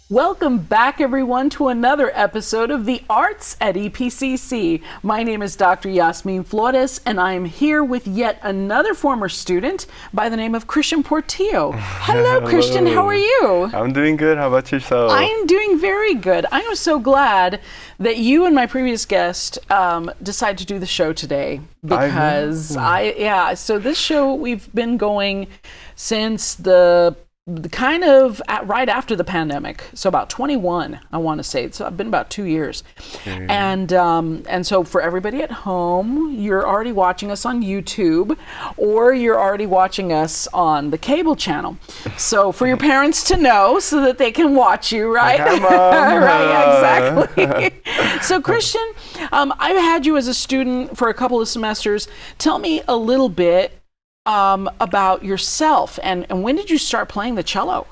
Welcome back, everyone, to another episode of The Arts at EPCC. My name is Dr. Yasmin Flores, and I am here with yet another former student by the name of Cristian Portillo. Hello, Cristian. How are you? I'm doing good. How about yourself? I am doing very good. I am so glad that you and my previous guest decided to do the show today because so this show we've been going since the kind of right after the pandemic, so about 21, I want to say. So I've been about 2 years, and so for everybody at home, you're already watching us on YouTube, or you're already watching us on the cable channel. So for your parents to know, so that they can watch you, right? Right, exactly. So Cristian, I've had you as a student for a couple of semesters. Tell me a little bit about yourself, and when did you start playing the cello?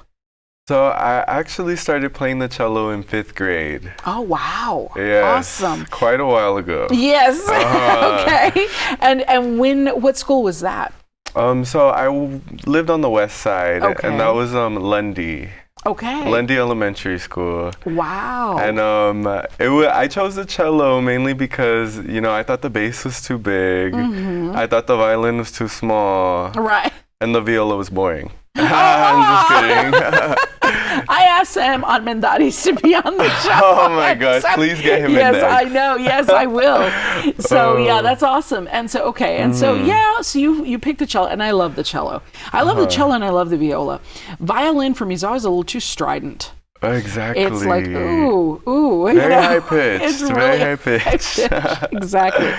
So I actually started playing the cello in 5th grade. Oh, wow. Yes, awesome. Quite a while ago. Yes. Okay. And what school was that? So I lived on the west side, and that was Lundy. Okay. Lundy Elementary School. Wow. And I chose the cello mainly because, I thought the bass was too big. Mm-hmm. I thought the violin was too small. Right. And the viola was boring. I'm just kidding. I asked Sam Mendaris to be on the show. Oh my gosh, please get him in there. Yes, I know. Yes, I will. So yeah, that's awesome. And so, okay. And so you picked the cello, and I love the cello. I love the cello and I love the viola. Violin for me is always a little too strident. Exactly. It's like, ooh. Very high pitched. It's very really high pitched. Exactly.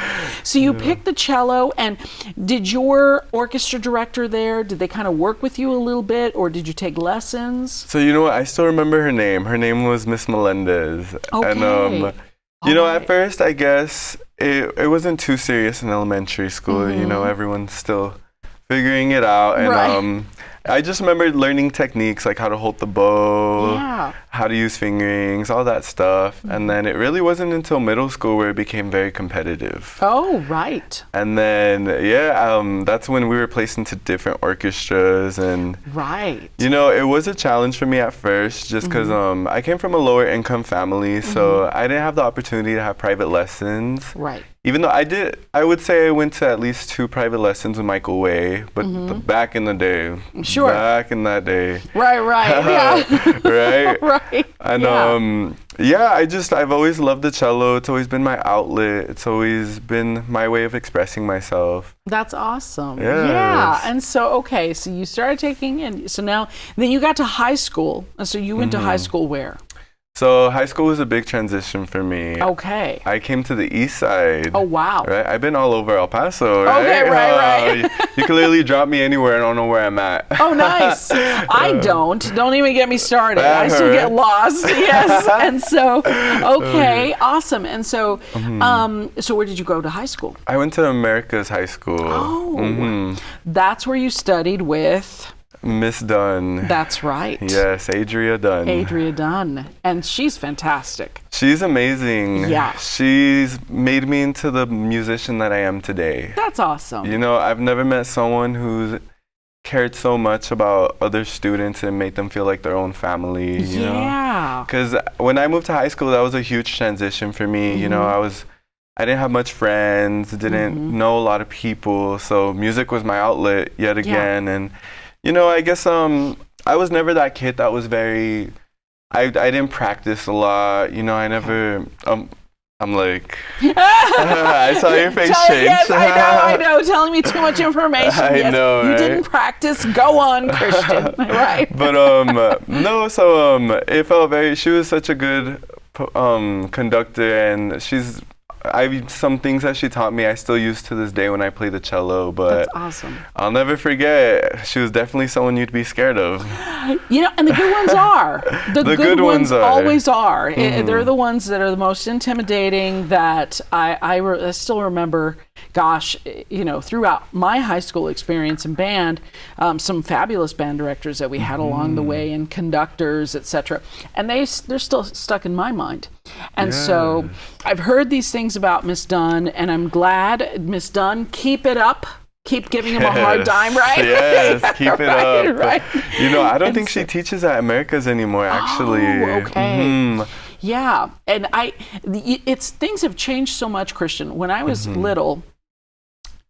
So you picked the cello, and did your orchestra director there, did they kind of work with you a little bit, or did you take lessons? So you know what? I still remember her name. Her name was Miss Melendez. Okay. And at first, I guess it wasn't too serious in elementary school. Mm-hmm. Everyone's still figuring it out, and I just remember learning techniques like how to hold the bow, how to use fingerings, all that stuff. Mm-hmm. And then it really wasn't until middle school where it became very competitive. Oh, right. And then, that's when we were placed into different orchestras. And, it was a challenge for me at first just because I came from a lower income family, so I didn't have the opportunity to have private lessons. Right. Even though I would say I went to at least 2 private lessons with Michael Way, but back in the day. Sure. Back in that day. Right. Yeah. Right? Right. And I've always loved the cello. It's always been my outlet. It's always been my way of expressing myself. That's awesome. Yes. Yeah. And so, so you started then you got to high school. And so you went to high school where? So high school was a big transition for me. Okay. I came to the east side. Oh, wow. Right? I've been all over El Paso, right? Okay, right. You can literally drop me anywhere and I don't know where I'm at. Oh, nice. I don't. Don't even get me started. I still get lost. Yes. And so, awesome. And so, so where did you go to high school? I went to America's High School. Oh, that's where you studied with... Miss Dunn. That's right. Yes, Adria Dunn. Adria Dunn. And she's fantastic. She's amazing. Yeah. She's made me into the musician that I am today. That's awesome. I've never met someone who's cared so much about other students and made them feel like their own family. Yeah. Because when I moved to high school, that was a huge transition for me. I didn't have much friends, didn't know a lot of people. So music was my outlet yet again. And I guess I was never that kid that was very, I didn't practice a lot, I never, I'm like, I saw your face change. Yes, I know, telling me too much information. I know, You right? didn't practice, go on, Cristian, right? But no, so it felt she was such a good conductor, and she's some things that she taught me I still use to this day when I play the cello, but that's awesome. I'll never forget, she was definitely someone you'd be scared of. You know, and the good ones are. The good ones always are. They're the ones that are the most intimidating, that I still remember, gosh, you know, throughout my high school experience in band, some fabulous band directors that we had along the way, and conductors, etc. And they're still stuck in my mind. And so I've heard these things about Miss Dunn, and I'm glad, Miss Dunn, keep it up. Keep giving him a hard time, right? Yes, keep it up. Right. You know, I don't think she teaches at America's anymore, actually. Oh, okay. Yeah, and things have changed so much, Cristian. When I was little,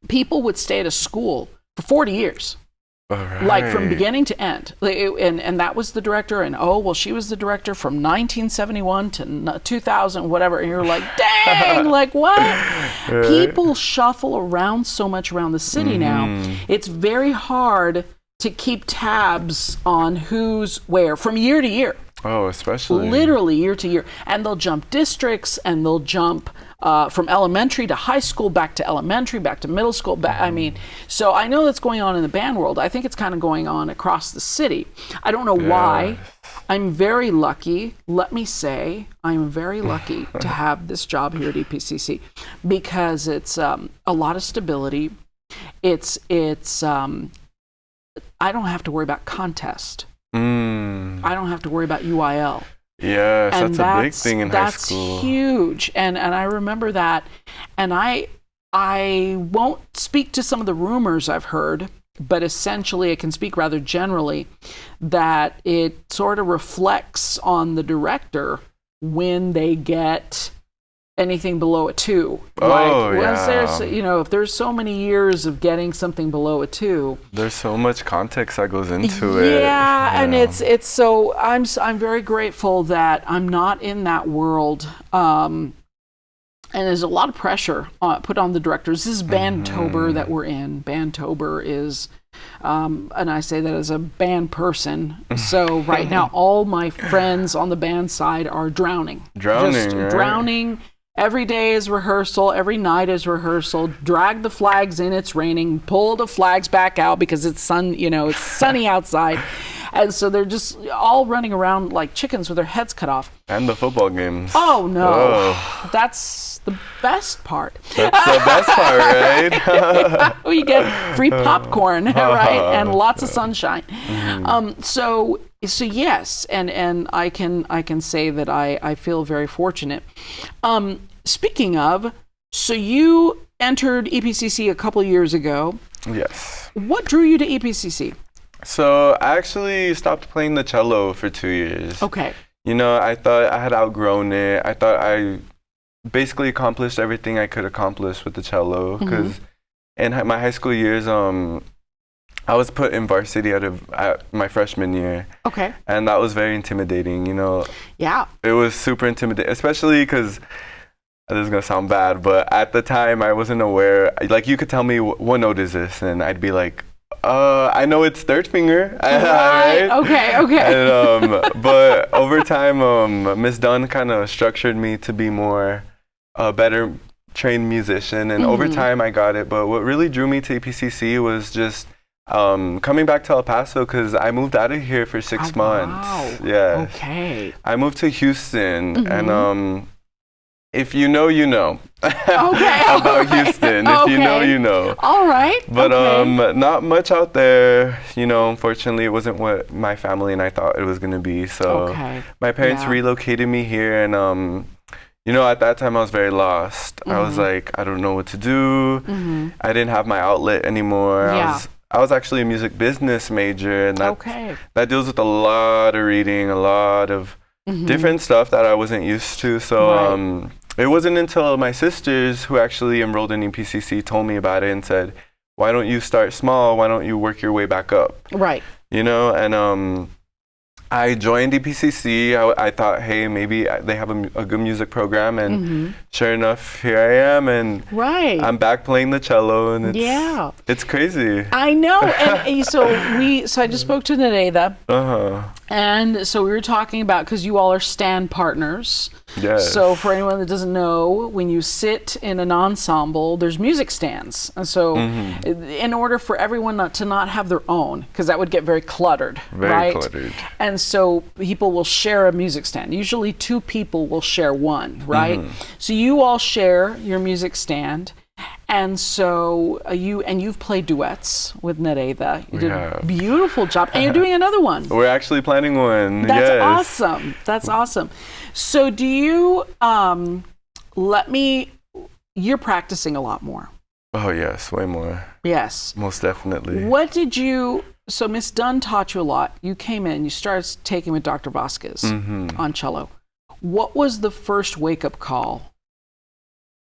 people would stay at a school for 40 years. Like from beginning to end, and that was the director, and she was the director from 1971 to 2000, whatever. And you're like, dang, like what? Right. People shuffle around so much around the city now. It's very hard to keep tabs on who's where from year to year. Oh, especially literally year to year, and they'll jump districts, and they'll jump from elementary to high school, back to elementary, back to middle school. I mean, so I know that's going on in the band world. I think it's kind of going on across the city. I don't know why. I'm very lucky. Let me say, I'm very lucky to have this job here at EPCC, because it's a lot of stability. It's I don't have to worry about contest. I don't have to worry about UIL. Yes, that's a big thing in high school. That's huge. And I remember that. And I won't speak to some of the rumors I've heard, but essentially I can speak rather generally that it sort of reflects on the director when they get anything below a 2. Once there's, you know, if there's so many years of getting something below a 2, there's so much context that goes into it. Yeah, and it's so I'm very grateful that I'm not in that world. And there's a lot of pressure put on the directors. This is Bandtober that we're in. Bandtober is, and I say that as a band person. So right now, all my friends on the band side are drowning. Drowning. Every day is rehearsal. Every night is rehearsal. Drag the flags in. It's raining. Pull the flags back out because it's it's sunny outside. And so they're just all running around like chickens with their heads cut off. And the football games. Oh, no. That's the best part. That's the best part, right? We get free popcorn, right? And lots of sunshine. So yes, and I can say that I feel very fortunate. Speaking of, so you entered EPCC a couple years ago. Yes. What drew you to EPCC? So I actually stopped playing the cello for 2 years. Okay. You know, I thought I had outgrown it. I thought I basically accomplished everything I could accomplish with the cello, because in my high school years, I was put in varsity at my freshman year. Okay. And that was very intimidating, you know. Yeah. It was super intimidating, especially because, this is going to sound bad, but at the time I wasn't aware. Like, you could tell me, what note is this? And I'd be like, I know it's third finger. Right? Okay. And, but over time, Miss Dunn kind of structured me to be more a better trained musician, and over time I got it. But what really drew me to EPCC was just coming back to El Paso, because I moved out of here for 6 months. Wow. Yeah. Okay. I moved to Houston, and if you know, you know. About Houston. If you know, you know. All right. But not much out there. You know, unfortunately, it wasn't what my family and I thought it was going to be. So my parents relocated me here, and you know, at that time I was very lost. I was like, I don't know what to do. I didn't have my outlet anymore. I was actually a music business major, and that deals with a lot of reading, a lot of different stuff that I wasn't used to. So it wasn't until my sisters, who actually enrolled in EPCC, told me about it and said, why don't you start small? Why don't you work your way back up? Right. You know, and I joined EPCC. I thought, hey, maybe they have a good music program, and sure enough, here I am, and I'm back playing the cello, and it's crazy. I know, and so I just spoke to Nereda, And so we were talking about, because you all are stand partners. Yes. So for anyone that doesn't know, when you sit in an ensemble, there's music stands. And so in order for everyone to not have their own, because that would get very cluttered, Very cluttered. And so people will share a music stand. Usually 2 people will share one, right? So you all share your music stand. And so you've played duets with Nereida. You did a beautiful job. And you're doing another one. We're actually planning one. That's awesome. That's awesome. So do you you're practicing a lot more. Oh yes, way more. Yes. Most definitely. So Miss Dunn taught you a lot. You came in, you started taking with Dr. Vasquez on cello. What was the first wake-up call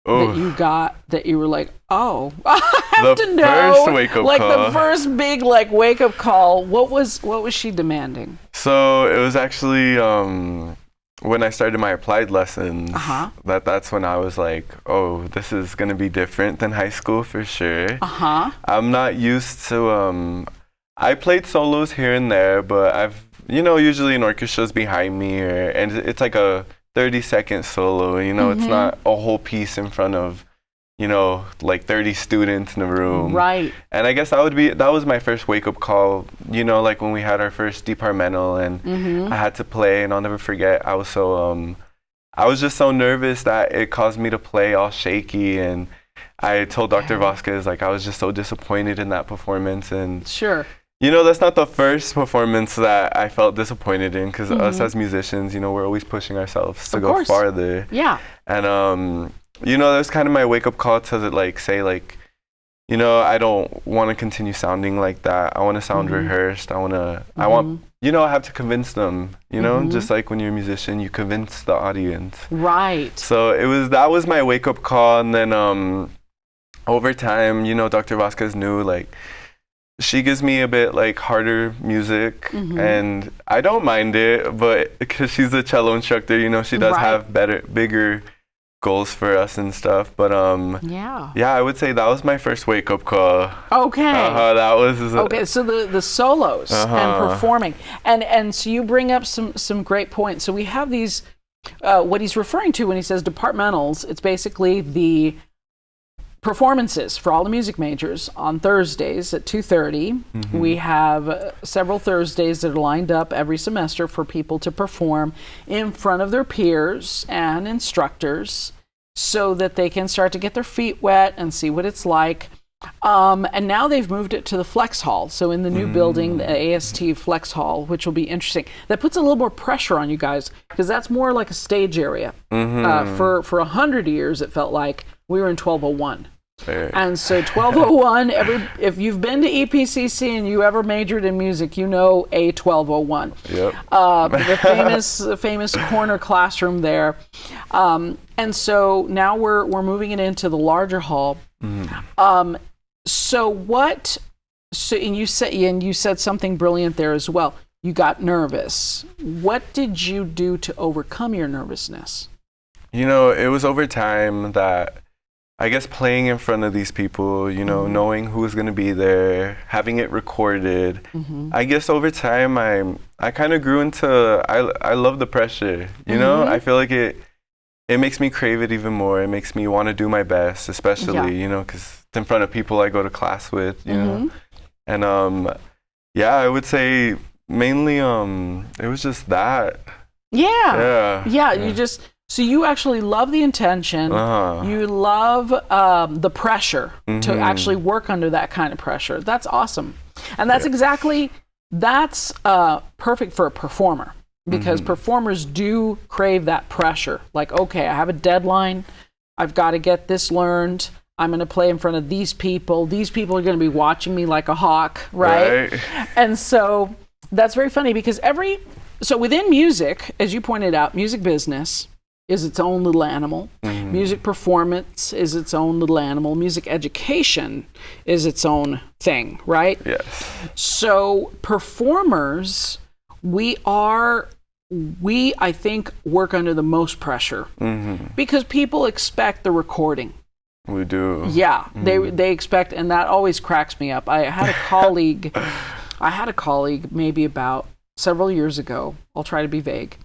that you got, that you were like, oh, I have to know? First wake-up like call. the first big wake-up call. What was she demanding? So it was actually when I started my applied lessons. That's when I was like, oh, this is gonna be different than high school for sure. I'm not used to. I played solos here and there, but I've usually an orchestra's behind me, and it's like a 30-second solo. It's not a whole piece in front of, like 30 students in a room. Right. And I guess that was my first wake-up call, like when we had our first departmental and I had to play, and I'll never forget, I was just so nervous that it caused me to play all shaky, and I told Dr. Vasquez, I was just so disappointed in that performance. And sure. That's not the first performance that I felt disappointed in, because us as musicians, we're always pushing ourselves to go farther. Yeah. And, that was kind of my wake-up call to say, I don't want to continue sounding like that. I want to sound rehearsed. I have to convince them, just like when you're a musician, you convince the audience. Right. So that was my wake-up call. And then over time, Dr. Vasquez knew, she gives me a bit harder music, and I don't mind it, but because she's a cello instructor, she does have bigger goals for us and stuff. But I would say that was my first wake up call. Okay. That was okay. So the solos and performing, and so you bring up some great points. So we have these. What he's referring to when he says departmentals, it's basically the performances for all the music majors on Thursdays at 2:30. We have several Thursdays that are lined up every semester for people to perform in front of their peers and instructors so that they can start to get their feet wet and see what it's like. And now they've moved it to the Flex Hall. So in the new building, the AST Flex Hall, which will be interesting. That puts a little more pressure on you guys, because that's more like a stage area. For 100 years, it felt like we were in 1201. And so 1201, if you've been to EPCC and you ever majored in music, you know a 1201. Yep. The famous corner classroom there. And so now we're moving it into the larger hall. And you said something brilliant there as well. You got nervous. What did you do to overcome your nervousness? It was over time that I guess playing in front of these people, knowing who's going to be there, having it recorded. I guess over time I kind of grew into, I love the pressure, I feel like it makes me crave it even more. It makes me want to do my best, especially, because it's in front of people I go to class with, And I would say mainly it was just that. Yeah. So you actually love the intention. You love the pressure to actually work under that kind of pressure. That's awesome. And that's that's perfect for a performer, because performers do crave that pressure. Like, okay, I have a deadline. I've got to get this learned. I'm going to play in front of these people. These people are going to be watching me like a hawk, right? And so that's very funny, because so within music, as you pointed out, music business is its own little animal. Music performance is its own little animal. Music education is its own thing, right? Yes. So performers, I think, work under the most pressure, because people expect the recording. We do. Yeah, they expect, and that always cracks me up. I had a colleague maybe about several years ago. I'll try to be vague,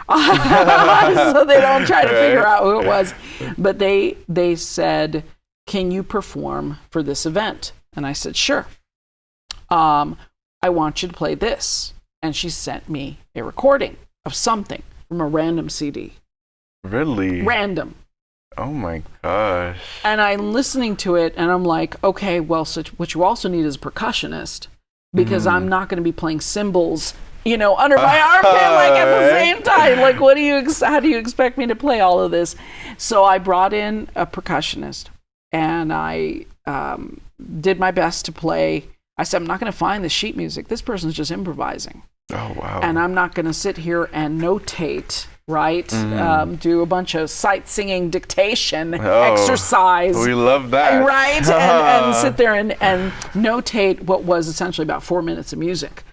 so they don't try to figure out who it was. But they said, "Can you perform for this event?" And I said, "Sure. I want you to play this." And she sent me a recording of something from a random CD. Really? Random. Oh my gosh. And I'm listening to it and I'm like, okay, well, so what you also need is a percussionist, because I'm not going to be playing cymbals, under my armpit, like at the same time. Like, how do you expect me to play all of this? So I brought in a percussionist and I did my best to play. I said, I'm not going to find the sheet music. This person's just improvising. Oh, wow. And I'm not going to sit here and notate, right? Do a bunch of sight singing dictation exercise. We love that. Right? and sit there and notate what was essentially about 4 minutes of music.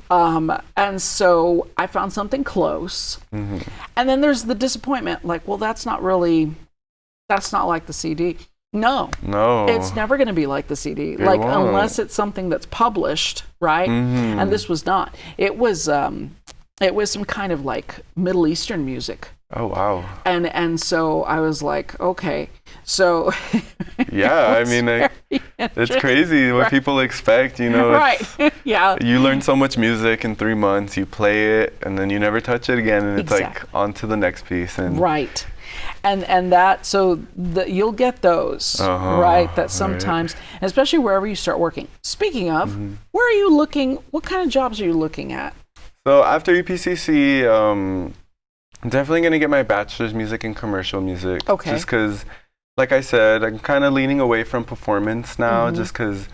And so I found something close. And then there's the disappointment, like, well, that's not like the CD. No, it's never going to be like the CD, unless it's something that's published, right? And this was not. It was some kind of like Middle Eastern music. Oh wow! And so I was like, okay, so yeah, I mean, it's crazy what people expect, Right? Yeah. You learn so much music in 3 months, you play it, and then you never touch it again, and it's like on to the next piece. And right. And that, so you'll get those, right? That sometimes, especially wherever you start working. Speaking of, where are you looking? What kind of jobs are you looking at? So after EPCC, I'm definitely going to get my bachelor's music in commercial music. Okay. Just because, like I said, I'm kind of leaning away from performance now, just because,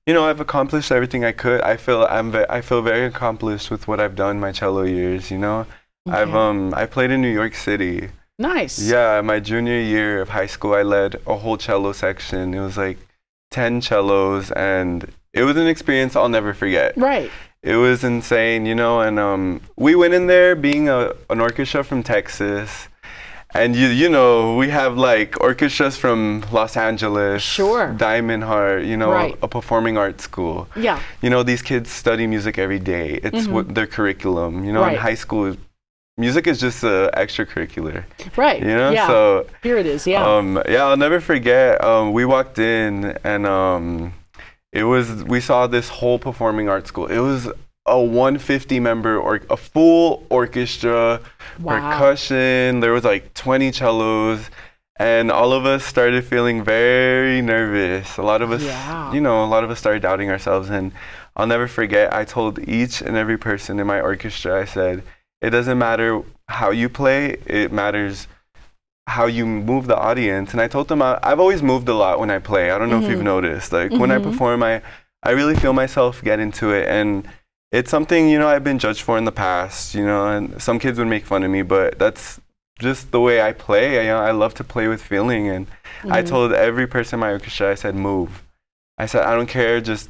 I've accomplished everything I could. I feel very accomplished with what I've done my cello years. Okay. I played in New York City. Nice. Yeah, my junior year of high school, I led a whole cello section. It was like 10 cellos, and it was an experience I'll never forget. Right. It was insane, and we went in there being an orchestra from Texas, and we have like orchestras from Los Angeles, sure, Diamond Heart, right. a performing arts school. Yeah. These kids study music every day. It's what their curriculum. Right. In high school, music is just extracurricular. Right. Yeah. So here it is. Yeah. I'll never forget. We walked in and we saw this whole performing arts school. It was a 150 member or a full orchestra, percussion. There was like 20 cellos, and all of us started feeling very nervous. A lot of us, started doubting ourselves. And I'll never forget, I told each and every person in my orchestra, I said, it doesn't matter how you play, it matters how you move the audience. And I told them I've always moved a lot when I play. I don't know if you've noticed. Like when I perform, I really feel myself get into it. And it's something, I've been judged for in the past, and some kids would make fun of me, but that's just the way I play. I love to play with feeling. And I told every person in my orchestra, I said, move. I said, I don't care, just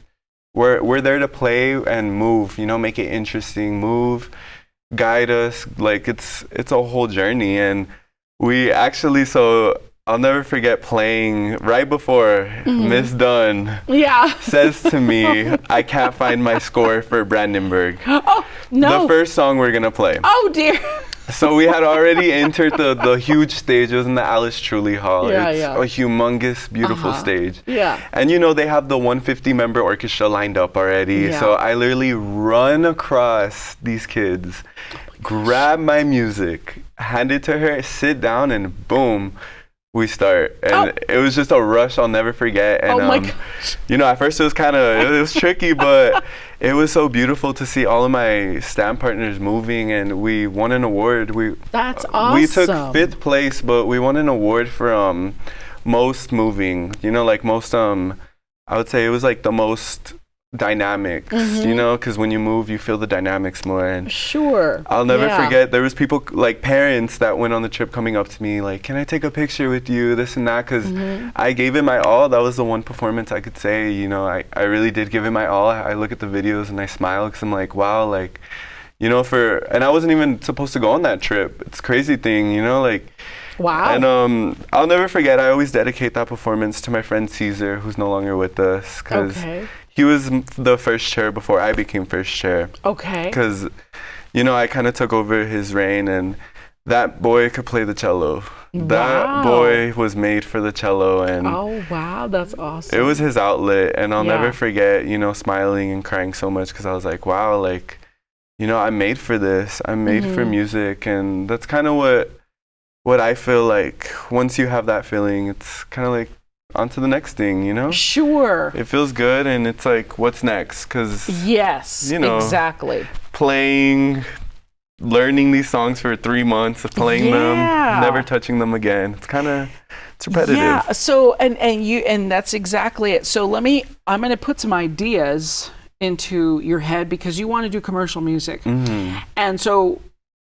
we're there to play and move, make it interesting, move. Guide us, like it's a whole journey. And we actually, so I'll never forget playing right before Miss Dunn says to me, I can't find my score for Brandenburg. Oh, no. The first song we're gonna play. Oh dear. So we had already entered the huge stage. It was in the Alice Truly Hall. It's a humongous, beautiful stage. Yeah. And they have the 150 member orchestra lined up already. Yeah. So I literally run across these kids, grab my music, hand it to her, sit down, and boom, we start. And it was just a rush I'll never forget. And my gosh. At first it was tricky, but it was so beautiful to see all of my stand partners moving, and we won an award. That's awesome. We took 5th place, but we won an award for most moving. Most I would say it was like the most dynamics, because when you move, you feel the dynamics more. And sure. I'll never forget, there was people, like parents that went on the trip coming up to me like, can I take a picture with you, this and that, because I gave it my all. That was the one performance I could say, I really did give it my all. I look at the videos and I smile because I'm like, wow, like, and I wasn't even supposed to go on that trip. It's a crazy thing, like, Wow. And I'll never forget, I always dedicate that performance to my friend Caesar, who's no longer with us, because he was the first chair before I became first chair. Okay. Because, you know, I kind of took over his reign, and that boy could play the cello. That boy was made for the cello, and oh wow, that's awesome. it was his outlet, and I'll never forget, you know, smiling and crying so much because I was like, wow, like, you know, I'm made for this. I'm made for music, and that's kind of what I feel like. Once you have that feeling, it's kind of like on to the next thing, you know? Sure. It feels good, and it's like, what's next? Because yes, you know, exactly. Playing, learning these songs for 3 months of playing them, never touching them again. It's repetitive. Yeah. So and that's exactly it. So I'm going to put some ideas into your head because you want to do commercial music. And so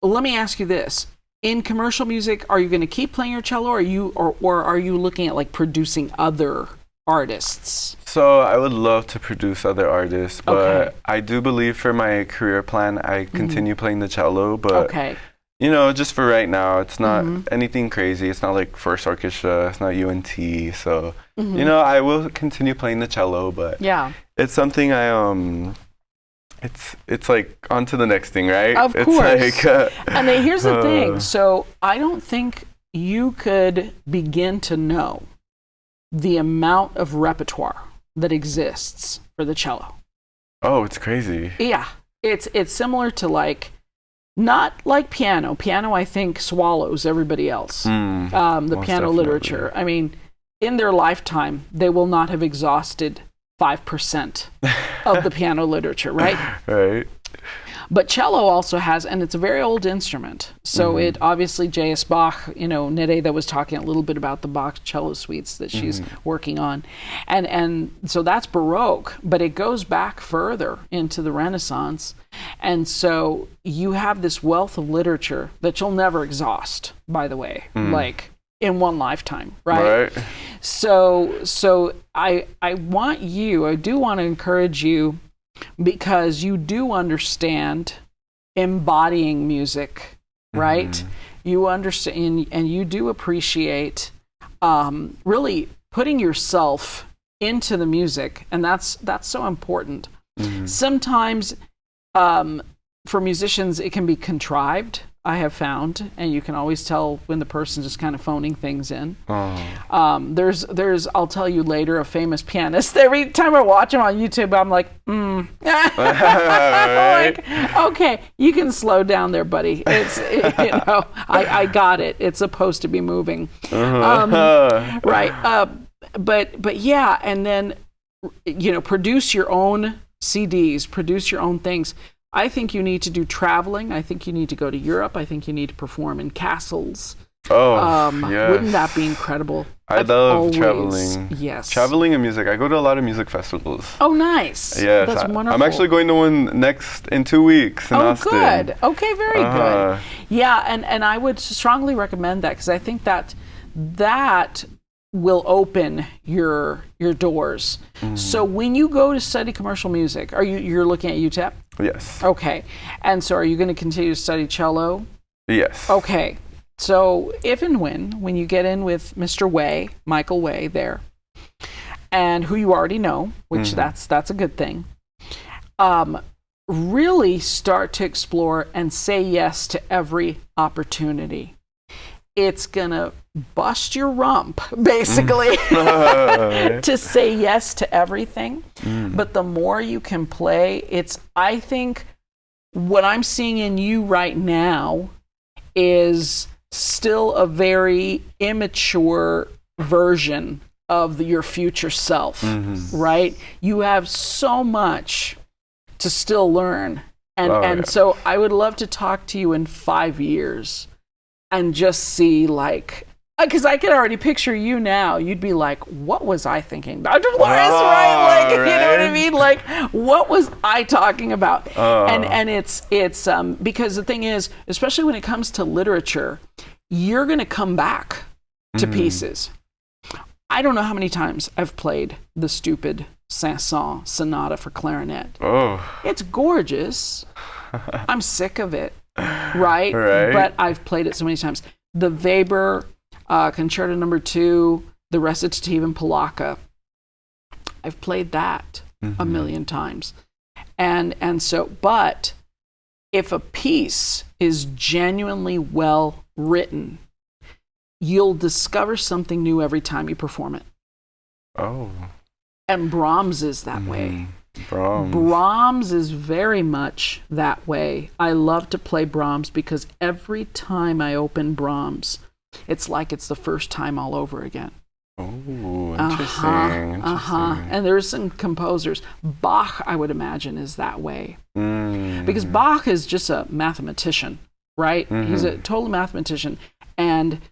let me ask you this. In commercial music, are you going to keep playing your cello, or are you looking at like producing other artists? So I would love to produce other artists, but I do believe for my career plan, I continue playing the cello, but you know, just for right now, it's not anything crazy. It's not like first orchestra, it's not UNT. So, you know, I will continue playing the cello, but it's something it's like on to the next thing, right? Of course. It's like, and then here's the thing. So I don't think you could begin to know the amount of repertoire that exists for the cello. Oh, it's crazy. Yeah. It's similar to like, not like piano. Piano, I think, swallows everybody else. The piano definitely. literature. I mean, in their lifetime, they will not have exhausted 5% of the piano literature, right? Right. But cello also has, and it's a very old instrument. So it obviously, J.S. Bach, you know, Nereida was talking a little bit about the Bach cello suites that she's working on. And so that's Baroque, but it goes back further into the Renaissance. And so you have this wealth of literature that you'll never exhaust, by the way, like in one lifetime, right? So I do want to encourage you, because you do understand embodying music, right? You understand, and you do appreciate really putting yourself into the music, and that's so important. Sometimes for musicians, it can be contrived, I have found, and you can always tell when the person's just kind of phoning things in. There's I'll tell you later, a famous pianist. Every time I watch him on YouTube, I'm like, like, okay, you can slow down there, buddy. It's you know, I got it. It's supposed to be moving, right? But yeah, and then you know, produce your own CDs, produce your own things. I think you need to do traveling. I think you need to go to Europe. I think you need to perform in castles. Yes. Wouldn't that be incredible? I love traveling. Yes. Traveling and music. I go to a lot of music festivals. Oh, nice. Yes. That's wonderful. I'm actually going to one in 2 weeks in Austin. Oh, good. Okay, very good. Yeah, and I would strongly recommend that, because I think that will open your doors. So when you go to study commercial music, you're looking at UTEP? Yes. Okay. And so are you going to continue to study cello? Yes. Okay. So if and when you get in with Mr. Way, Michael Way there, and who you already know, which that's a good thing, really start to explore and say yes to every opportunity. It's going to bust your rump, basically, to say yes to everything. But the more you can play, I think what I'm seeing in you right now is still a very immature version of your future self, right? You have so much to still learn. And so I would love to talk to you in 5 years and just see, like, because I can already picture you now. You'd be like, what was I thinking? Dr. Flores, right? Like, you know what I mean? Like, what was I talking about? And it's because the thing is, especially when it comes to literature, you're going to come back to pieces. I don't know how many times I've played the stupid Saint-Saëns Sonata for clarinet. It's gorgeous. I'm sick of it, right? But I've played it so many times. The Weber Concerto Number 2, the Recitative in Polacca. I've played that a million times. And so, but if a piece is genuinely well written, you'll discover something new every time you perform it. Oh. And Brahms is that way. Brahms. Brahms is very much that way. I love to play Brahms because every time I open Brahms, it's like it's the first time all over again. Oh, interesting. And there's some composers. Bach, I would imagine, is that way. Because Bach is just a mathematician, right? He's a total mathematician. And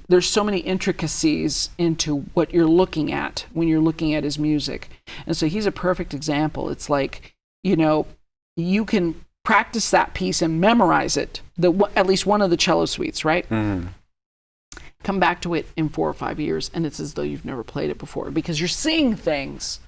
there's so many intricacies into what you're looking at when you're looking at his music. And so he's a perfect example. It's like, you know, you can practice that piece and memorize it, at least one of the cello suites, right? Come back to it in 4 or 5 years, and it's as though you've never played it before, because you're seeing things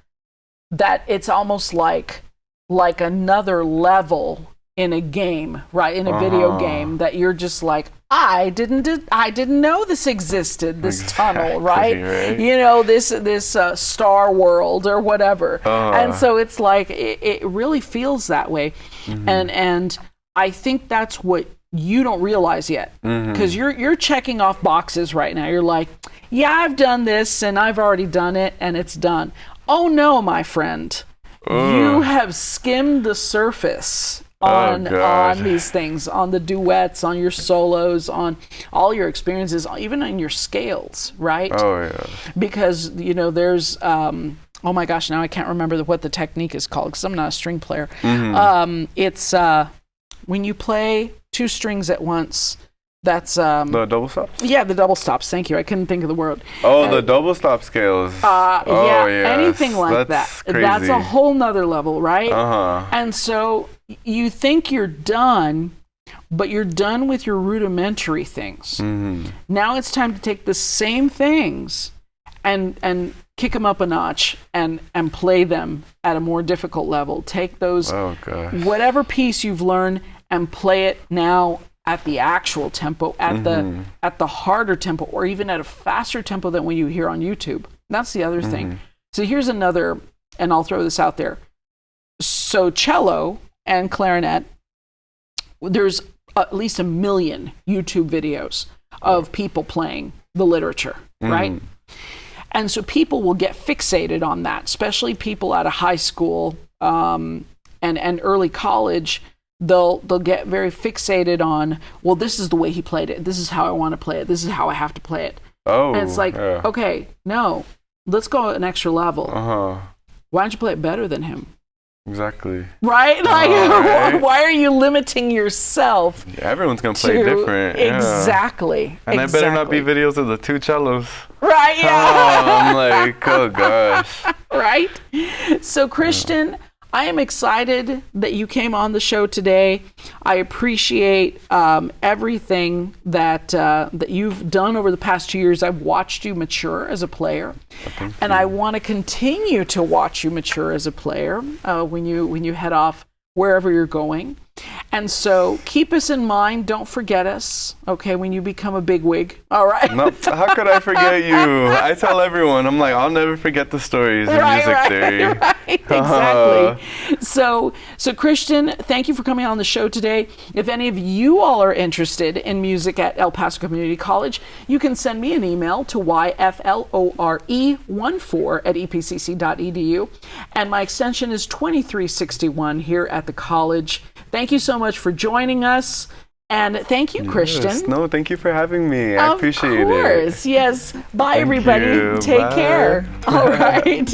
that it's almost like another level in a game, right? In a video game, that you're just like, I didn't know this existed, this tunnel, right? You know, this star world or whatever. And so it's like, it really feels that way. And I think that's what you don't realize yet, because you're checking off boxes right now. You're like, yeah, I've done this and I've already done it and it's done. Oh no, my friend, you have skimmed the surface on these things, on the duets, on your solos, on all your experiences, even on your scales, right? Oh yeah. Because, you know, there's oh my gosh, now I can't remember what the technique is called because I'm not a string player. It's when you play 2 strings at once. That's the double stops? Yeah, the double stops. Thank you. I couldn't think of the word. Oh, the double stop scales. Yeah, anything like that's that. Crazy. That's a whole nother level, right? And so you think you're done, but you're done with your rudimentary things. Now it's time to take the same things and kick them up a notch and play them at a more difficult level. Take those, whatever piece you've learned, and play it now at the actual tempo, at the harder tempo, or even at a faster tempo than what you hear on YouTube. That's the other thing. So here's another, and I'll throw this out there. So cello and clarinet, there's at least 1 million YouTube videos of people playing the literature, right? And so people will get fixated on that, especially people out of high school and early college. They'll get very fixated on, well, this is the way he played it. This is how I want to play it. This is how I have to play it. And it's like, okay, no, let's go an extra level. Why don't you play it better than him? Exactly. Right? Like, why are you limiting yourself? Yeah, everyone's going to play different. Exactly. And I better not be videos of the 2 cellos. Right, yeah. I'm like, oh gosh. Right? So, Cristian, I am excited that you came on the show today. I appreciate everything that you've done over the past 2 years. I've watched you mature as a player, and I want to continue to watch you mature as a player when you head off wherever you're going. And so keep us in mind. Don't forget us, okay, when you become a bigwig. All right? No, how could I forget you? I tell everyone, I'm like, I'll never forget the stories in music theory. Right, exactly. So Cristian, thank you for coming on the show today. If any of you all are interested in music at El Paso Community College, you can send me an email to yflore14@epcc.edu. And my extension is 2361 here at the college. Thank you so much for joining us. And thank you, Cristian. No, thank you for having me. I appreciate it. Of course, yes. Bye, everybody. Take care. All right.